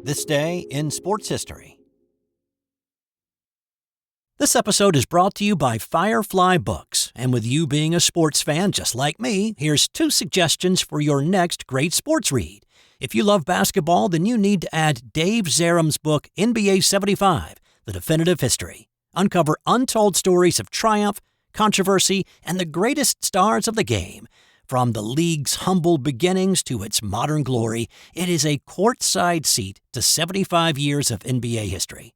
This day in sports history. This episode is brought to you by Firefly Books, and with you being a sports fan just like me, here's 2 suggestions for your next great sports read. If you love basketball, then you need to add Dave Zarum's book, NBA 75, The Definitive History. Uncover untold stories of triumph, controversy, and the greatest stars of the game. From the league's humble beginnings to its modern glory, it is a courtside seat to 75 years of NBA history.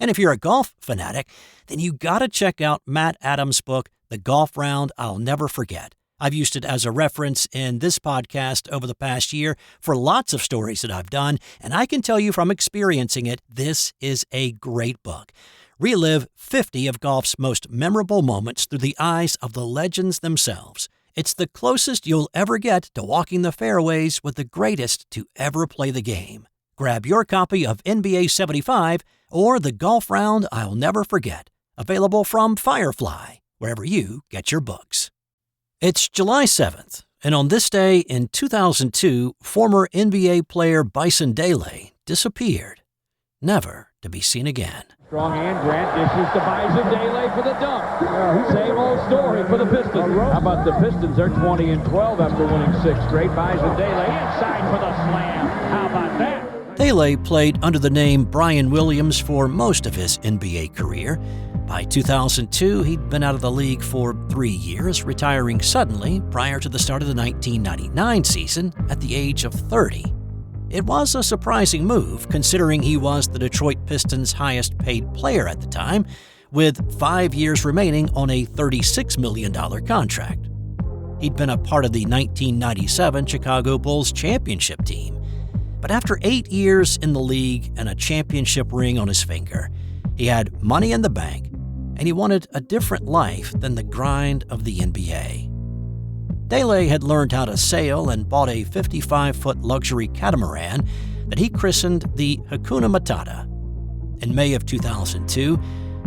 And if you're a golf fanatic, then you gotta check out Matt Adams' book, The Golf Round I'll Never Forget. I've used it as a reference in this podcast over the past year for lots of stories that I've done, and I can tell you from experiencing it, this is a great book. Relive 50 of golf's most memorable moments through the eyes of the legends themselves. It's the closest you'll ever get to walking the fairways with the greatest to ever play the game. Grab your copy of NBA 75 or The Golf Round I'll Never Forget, available from Firefly, wherever you get your books. It's July 7th, and on this day in 2002, former NBA player Bison Délé disappeared, never to be seen again. Strong hand, Grant dishes to Bison Délé for the dunk. Same old story for the Pistons. How about the Pistons? They're 20-12 after winning 6 straight. Bison Délé inside for the slam. How about that? Délé played under the name Brian Williams for most of his NBA career. By 2002, he'd been out of the league for 3 years, retiring suddenly prior to the start of the 1999 season at the age of 30. It was a surprising move, considering he was the Detroit Pistons' highest-paid player at the time, with 5 years remaining on a $36 million contract. He'd been a part of the 1997 Chicago Bulls championship team. But after 8 years in the league and a championship ring on his finger, he had money in the bank, and he wanted a different life than the grind of the NBA. Délé had learned how to sail and bought a 55-foot luxury catamaran that he christened the Hakuna Matata. In May of 2002,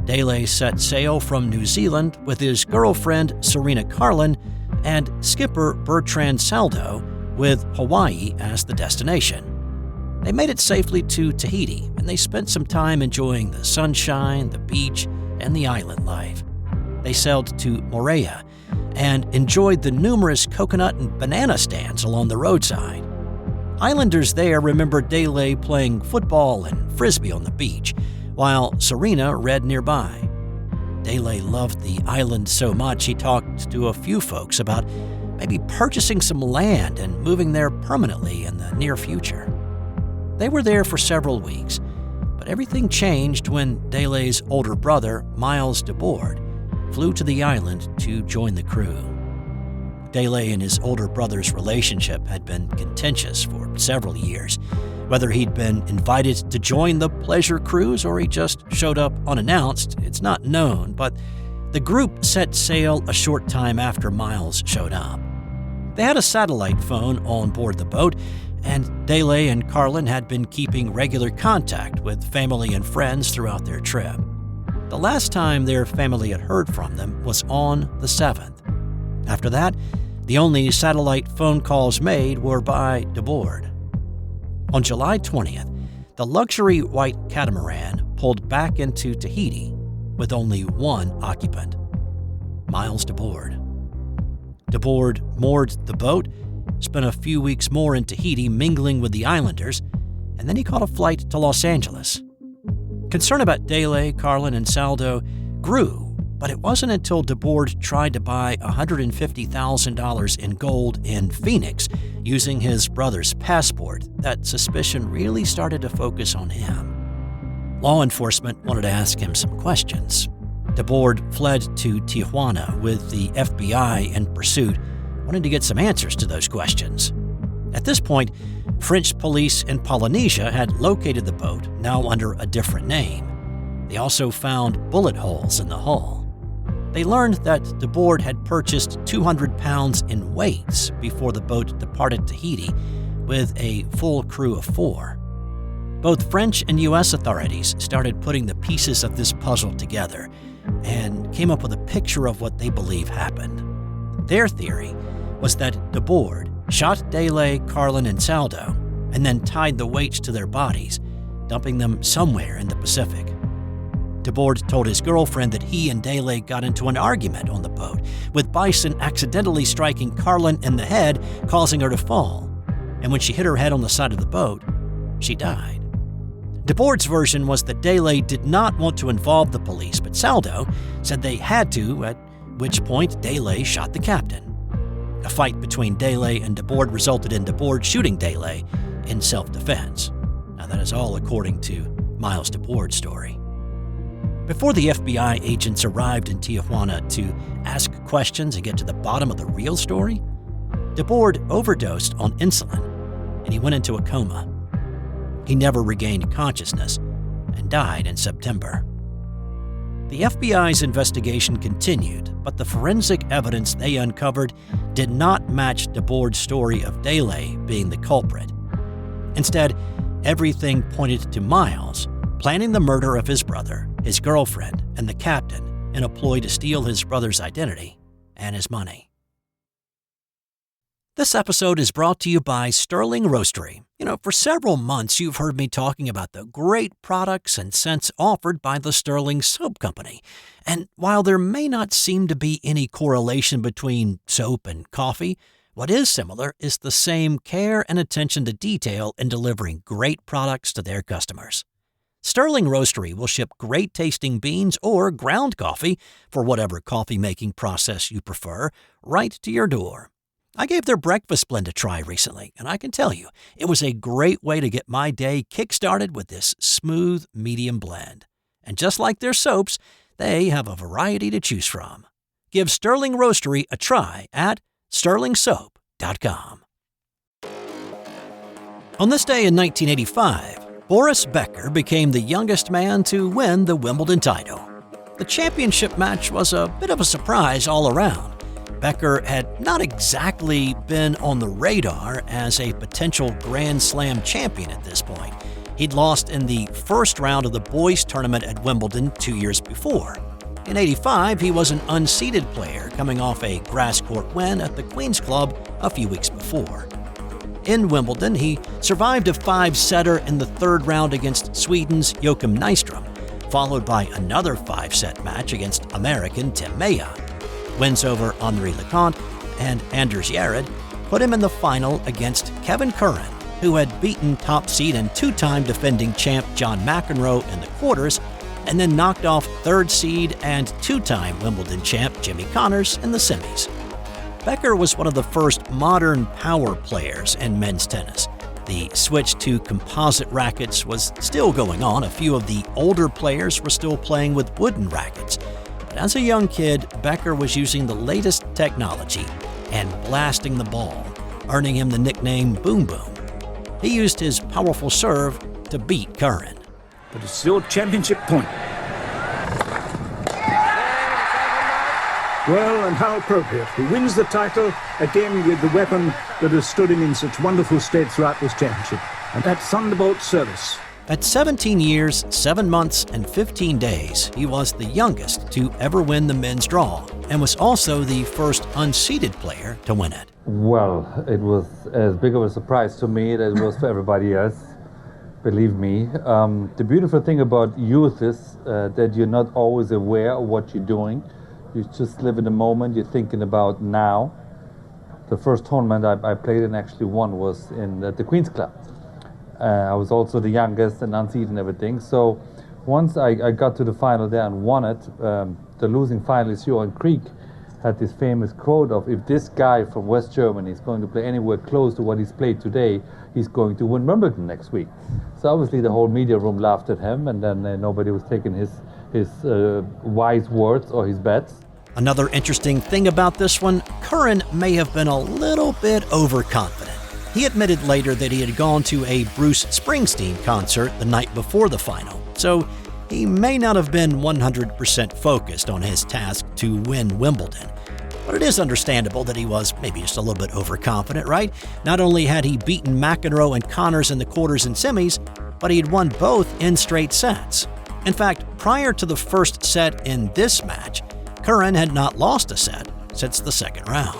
Délé set sail from New Zealand with his girlfriend Serena Carlin and skipper Bertrand Saldo, with Hawaii as the destination. They made it safely to Tahiti, and they spent some time enjoying the sunshine, the beach, and the island life. They sailed to Moorea and enjoyed the numerous coconut and banana stands along the roadside. Islanders there remembered Délé playing football and frisbee on the beach, while Serena read nearby. Délé loved the island so much he talked to a few folks about maybe purchasing some land and moving there permanently in the near future. They were there for several weeks, but everything changed when Délé's older brother, Miles DeBoard, flew to the island to join the crew. Délé and his older brother's relationship had been contentious for several years. Whether he'd been invited to join the pleasure cruise or he just showed up unannounced, it's not known, but the group set sail a short time after Miles showed up. They had a satellite phone on board the boat, and Délé and Carlin had been keeping regular contact with family and friends throughout their trip. The last time their family had heard from them was on the 7th. After that, the only satellite phone calls made were by DeBoard. On July 20th, the luxury white catamaran pulled back into Tahiti with only one occupant, Miles DeBoard. DeBoard moored the boat, spent a few weeks more in Tahiti mingling with the islanders, and then he caught a flight to Los Angeles. Concern about Délé, Carlin, and Saldo grew, but it wasn't until DeBoard tried to buy $150,000 in gold in Phoenix using his brother's passport that suspicion really started to focus on him. Law enforcement wanted to ask him some questions. DeBoard fled to Tijuana with the FBI in pursuit, wanting to get some answers to those questions. At this point, French police in Polynesia had located the boat, now under a different name. They also found bullet holes in the hull. They learned that DeBoard had purchased 200 pounds in weights before the boat departed Tahiti with a full crew of 4. Both French and U.S. authorities started putting the pieces of this puzzle together and came up with a picture of what they believe happened. Their theory was that DeBoard shot Délé, Carlin, and Saldo, and then tied the weights to their bodies, dumping them somewhere in the Pacific. DeBoard told his girlfriend that he and Délé got into an argument on the boat, with Bison accidentally striking Carlin in the head, causing her to fall. And when she hit her head on the side of the boat, she died. DeBoard's version was that Délé did not want to involve the police, but Saldo said they had to, at which point Délé shot the captain. A fight between Délé and DeBoard resulted in DeBoard shooting Délé in self-defense. Now that is all according to Miles DeBoard's story. Before the FBI agents arrived in Tijuana to ask questions and get to the bottom of the real story, DeBoard overdosed on insulin and he went into a coma. He never regained consciousness and died in September. The FBI's investigation continued, but the forensic evidence they uncovered did not match DeBoard's story of Délé being the culprit. Instead, everything pointed to Miles planning the murder of his brother, his girlfriend, and the captain in a ploy to steal his brother's identity and his money. This episode is brought to you by Sterling Roastery. For several months you've heard me talking about the great products and scents offered by the Sterling Soap Company. And while there may not seem to be any correlation between soap and coffee, what is similar is the same care and attention to detail in delivering great products to their customers. Sterling Roastery will ship great-tasting beans or ground coffee, for whatever coffee-making process you prefer, right to your door. I gave their breakfast blend a try recently, and I can tell you, it was a great way to get my day kick-started with this smooth, medium blend. And just like their soaps, they have a variety to choose from. Give Sterling Roastery a try at sterlingsoap.com. On this day in 1985, Boris Becker became the youngest man to win the Wimbledon title. The championship match was a bit of a surprise all around. Becker had not exactly been on the radar as a potential Grand Slam champion at this point. He'd lost in the first round of the boys' tournament at Wimbledon 2 years before. In '85, he was an unseeded player coming off a grass court win at the Queen's Club a few weeks before. In Wimbledon, he survived a 5-setter in the third round against Sweden's Joachim Nyström, followed by another 5-set match against American Tim Maia. Wins over Henri Cochet and Anders Järryd put him in the final against Kevin Curran, who had beaten top seed and two-time defending champ John McEnroe in the quarters, and then knocked off third seed and two-time Wimbledon champ Jimmy Connors in the semis. Becker was one of the first modern power players in men's tennis. The switch to composite rackets was still going on. A few of the older players were still playing with wooden rackets. But as a young kid, Becker was using the latest technology and blasting the ball, earning him the nickname Boom Boom. He used his powerful serve to beat Curran. But it's still championship point. Well, and how appropriate. He wins the title again with the weapon that has stood him in such wonderful state throughout this championship. And that Thunderbolt service. At 17 years, 7 months, and 15 days, he was the youngest to ever win the men's draw and was also the first unseeded player to win it. Well, it was as big of a surprise to me as it was for everybody else, believe me. The beautiful thing about youth is that you're not always aware of what you're doing. You just live in the moment, you're thinking about now. The first tournament I played and actually won was at the Queen's Club. I was also the youngest and unseeded and everything. So once I got to the final there and won it, the losing finalist, Johan Krieg, had this famous quote of, if this guy from West Germany is going to play anywhere close to what he's played today, he's going to win Wimbledon next week. So obviously the whole media room laughed at him, and then nobody was taking his wise words or his bets. Another interesting thing about this one, Curran may have been a little bit overconfident. He admitted later that he had gone to a Bruce Springsteen concert the night before the final, so he may not have been 100% focused on his task to win Wimbledon. But it is understandable that he was maybe just a little bit overconfident, right? Not only had he beaten McEnroe and Connors in the quarters and semis, but he had won both in straight sets. In fact, prior to the first set in this match, Curran had not lost a set since the second round.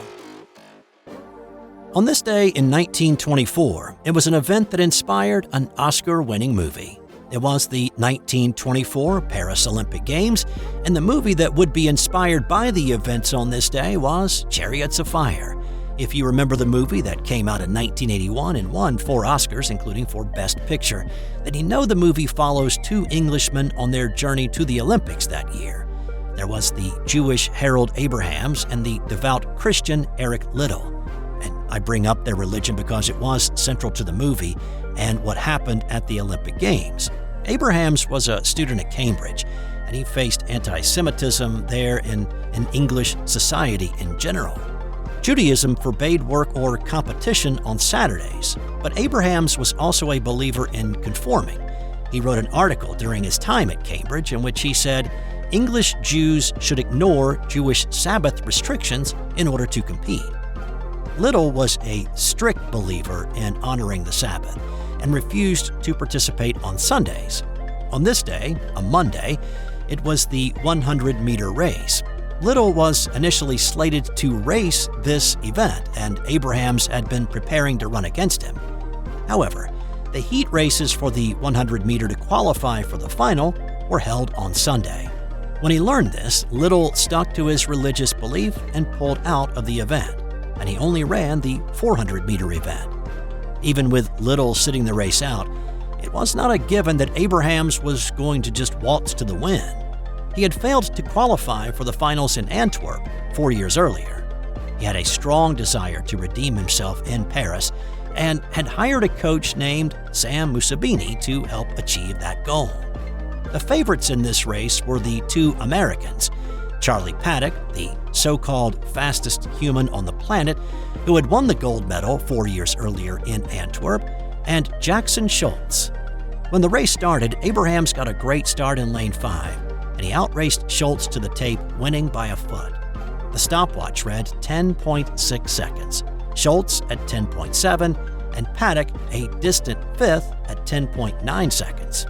On this day in 1924, it was an event that inspired an Oscar-winning movie. It was the 1924 Paris Olympic Games, and the movie that would be inspired by the events on this day was Chariots of Fire. If you remember the movie that came out in 1981 and won 4 Oscars, including for Best Picture, then you know the movie follows 2 Englishmen on their journey to the Olympics that year. There was the Jewish Harold Abrahams and the devout Christian Eric Liddell. And I bring up their religion because it was central to the movie and what happened at the Olympic Games. Abrahams was a student at Cambridge, and he faced anti-Semitism there in English society in general. Judaism forbade work or competition on Saturdays, but Abrahams was also a believer in conforming. He wrote an article during his time at Cambridge in which he said, English Jews should ignore Jewish Sabbath restrictions in order to compete. Liddell was a strict believer in honoring the Sabbath and refused to participate on Sundays. On this day, a Monday, it was the 100-meter race. Liddell was initially slated to race this event, and Abrahams had been preparing to run against him. However, the heat races for the 100-meter to qualify for the final were held on Sunday. When he learned this, Liddell stuck to his religious belief and pulled out of the event, and he only ran the 400-meter event. Even with Liddell sitting the race out, it was not a given that Abrahams was going to just waltz to the win. He had failed to qualify for the finals in Antwerp 4 years earlier. He had a strong desire to redeem himself in Paris and had hired a coach named Sam Musabini to help achieve that goal. The favorites in this race were the 2 Americans, Charlie Paddock, the so-called fastest human on the planet, who had won the gold medal 4 years earlier in Antwerp, and Jackson Schultz. When the race started, Abrahams got a great start in lane 5, and he outraced Schultz to the tape, winning by a foot. The stopwatch read 10.6 seconds, Schultz at 10.7, and Paddock a distant 5th at 10.9 seconds.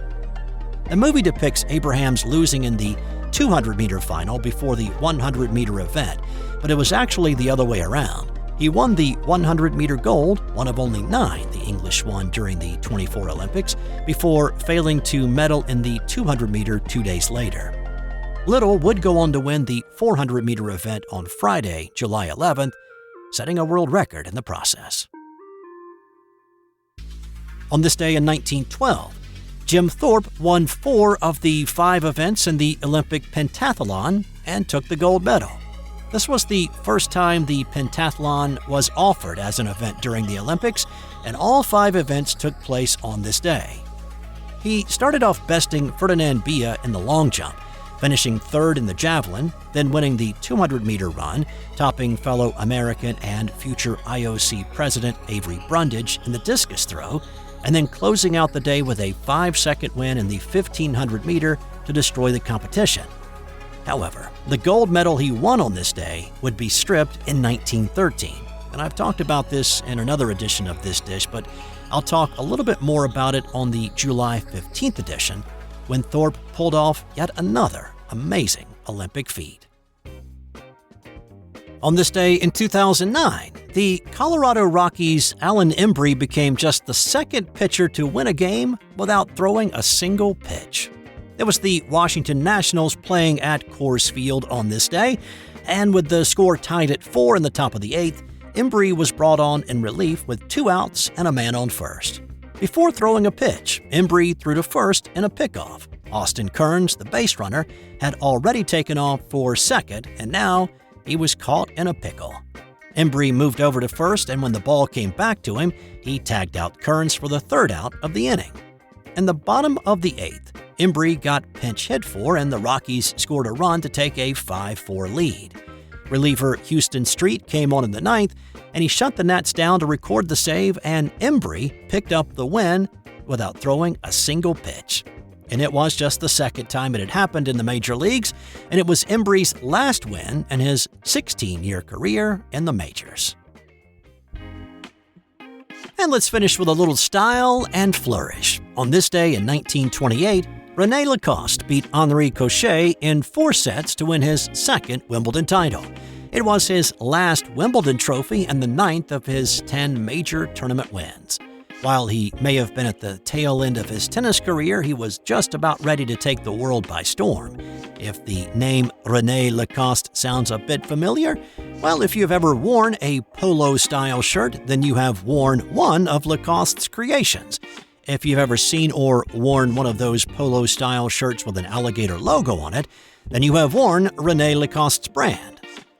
The movie depicts Abrahams losing in the 200-meter final before the 100-meter event, but it was actually the other way around. He won the 100-meter gold, one of only 9 the English won during the 24 Olympics, before failing to medal in the 200-meter 2 days later. Liddell would go on to win the 400-meter event on Friday, July 11th, setting a world record in the process. On this day in 1912, Jim Thorpe won 4 of the 5 events in the Olympic Pentathlon and took the gold medal. This was the first time the pentathlon was offered as an event during the Olympics, and all 5 events took place on this day. He started off besting Ferdinand Bia in the long jump, finishing 3rd in the javelin, then winning the 200-meter run, topping fellow American and future IOC president Avery Brundage in the discus throw, and then closing out the day with a 5-second win in the 1,500-meter to destroy the competition. However, the gold medal he won on this day would be stripped in 1913, and I've talked about this in another edition of This Dish, but I'll talk a little bit more about it on the July 15th edition, when Thorpe pulled off yet another amazing Olympic feat. On this day in 2009, the Colorado Rockies' Alan Embree became just the 2nd pitcher to win a game without throwing a single pitch. It was the Washington Nationals playing at Coors Field on this day, and with the score tied at 4 in the top of the 8th, Embree was brought on in relief with 2 outs and a man on first. Before throwing a pitch, Embree threw to first in a pickoff. Austin Kearns, the base runner, had already taken off for second, and now he was caught in a pickle. Embree moved over to first, and when the ball came back to him, he tagged out Kearns for the 3rd out of the inning. In the bottom of the 8th, Embree got pinch hit for, and the Rockies scored a run to take a 5-4 lead. Reliever Houston Street came on in the 9th, and he shut the Nats down to record the save, and Embree picked up the win without throwing a single pitch. And it was just the 2nd time it had happened in the major leagues, and it was Embree's last win in his 16-year career in the majors. And let's finish with a little style and flourish. On this day in 1928, Rene Lacoste beat Henri Cochet in 4 sets to win his 2nd Wimbledon title. It was his last Wimbledon trophy and the 9th of his 10 major tournament wins. While he may have been at the tail end of his tennis career, he was just about ready to take the world by storm. If the name Rene Lacoste sounds a bit familiar, well, if you've ever worn a polo-style shirt, then you have worn one of Lacoste's creations. If you've ever seen or worn one of those polo-style shirts with an alligator logo on it, then you have worn Rene Lacoste's brand.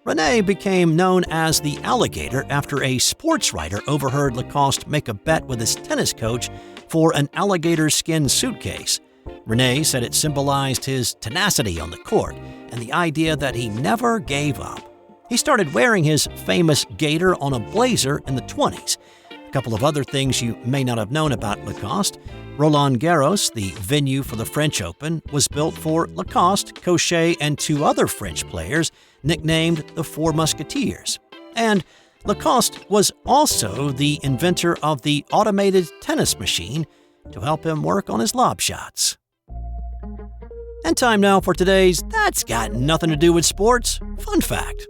Rene became known as the Alligator after a sports writer overheard Lacoste make a bet with his tennis coach for an alligator skin suitcase. Rene said it symbolized his tenacity on the court and the idea that he never gave up. He started wearing his famous gator on a blazer in the 1920s. A couple of other things you may not have known about Lacoste. Roland Garros, the venue for the French Open, was built for Lacoste, Cochet, and two other French players, nicknamed the Four Musketeers. And Lacoste was also the inventor of the automated tennis machine to help him work on his lob shots. And time now for today's That's Got Nothing to Do with Sports fun fact.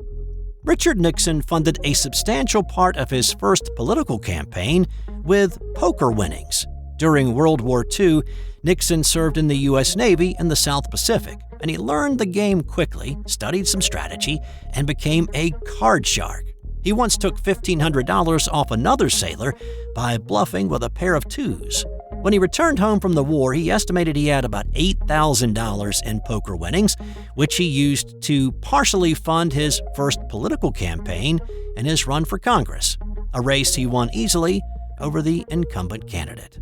Richard Nixon funded a substantial part of his first political campaign with poker winnings. During World War II, Nixon served in the U.S. Navy in the South Pacific, and he learned the game quickly, studied some strategy, and became a card shark. He once took $1,500 off another sailor by bluffing with a pair of twos. When he returned home from the war, he estimated he had about $8,000 in poker winnings, which he used to partially fund his first political campaign and his run for Congress, a race he won easily over the incumbent candidate.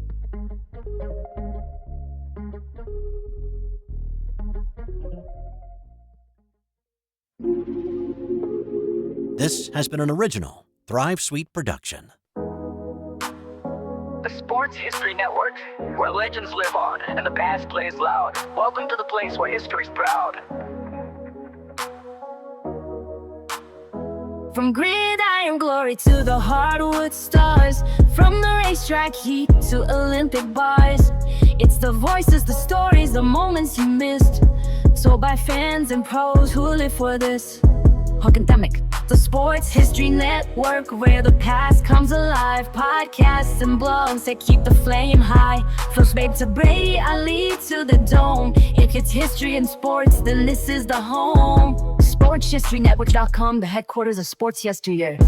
This has been an original Thrive Suite production. The Sports History Network, where legends live on and the past plays loud. Welcome to the place where history's proud. From gridiron glory to the hardwood stars, from the racetrack heat to Olympic bars, it's the voices, the stories, the moments you missed, told by fans and pros who live for this. Hawkendemic. The Sports History Network, where the past comes alive. Podcasts and blogs that keep the flame high. From Babe to Brady, Ali to the Dome. If it's history and sports, then this is the home. SportsHistoryNetwork.com, the headquarters of sports yesteryear.